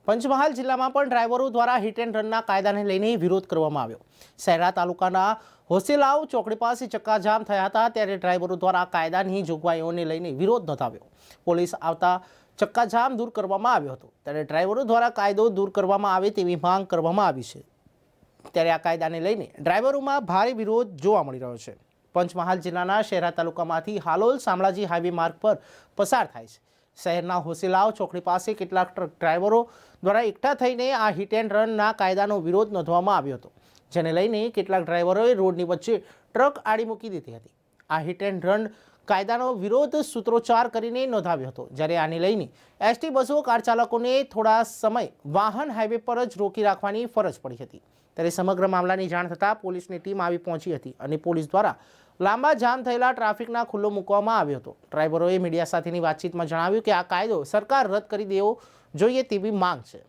પંચમહાલ જિલ્લામાં પણ ડ્રાઈવરો દ્વારા હિટ એન્ડ રનના કાયદાને લઈને વિરોધ કરવામાં આવ્યો। શહેરા તાલુકાના હોસીલાવ ચોકડી પાસે ચક્કાજામ થયા હતા, ત્યારે ડ્રાઈવરો દ્વારા કાયદાની જોગવાઈઓને લઈને વિરોધ નોંધાવ્યો। પોલીસ આવતા ચક્કાજામ દૂર કરવામાં આવ્યો હતો, ત્યારે ડ્રાઈવરો દ્વારા કાયદો દૂર કરવામાં આવે તેવી માંગ કરવામાં આવી છે। ત્યારે આ કાયદાને લઈને ડ્રાઈવરોમાં ભારે વિરોધ જોવા મળી રહ્યો છે। પંચમહાલ જિલ્લાના શહેરા તાલુકામાંથી હાલોલ શામળાજી હાઈવે માર્ગ પર પસાર થાય છે। શહેરના હોસીલાવ ચોકડી પાસે કેટલાક ટ્રક ડ્રાઈવરો દ્વારા એકઠા થઈને આ હિટ એન્ડ રનના કાયદાનો વિરોધ નોંધવામાં આવ્યો હતો, જેને લઈને કેટલાક ડ્રાઈવરોએ રોડની વચ્ચે ટ્રક આડી મૂકી દીધી હતી। આ હિટ એન્ડ રન કાયદાનો વિરોધ સૂત્રોચ્ચાર કરીને નોંધાવ્યો હતો, જ્યારે આને લઈને એસટી બસો કાર ચાલકોને થોડા સમય વાહન હાઈવે પર જ રોકી રાખવાની ફરજ પડી હતી। ત્યારે સમગ્ર મામલાની જાણ થતાં પોલીસની ટીમ આવી પહોંચી હતી અને પોલીસ દ્વારા લાંબા જામ થયેલા ટ્રાફિકના ખુલ્લો મૂકવામાં આવ્યો હતો। ડ્રાઈવરોએ મીડિયા સાથેની વાતચીતમાં જણાવ્યું કે આ કાયદો સરકાર રદ કરી દેવો જોઈએ તેવી માંગ છે।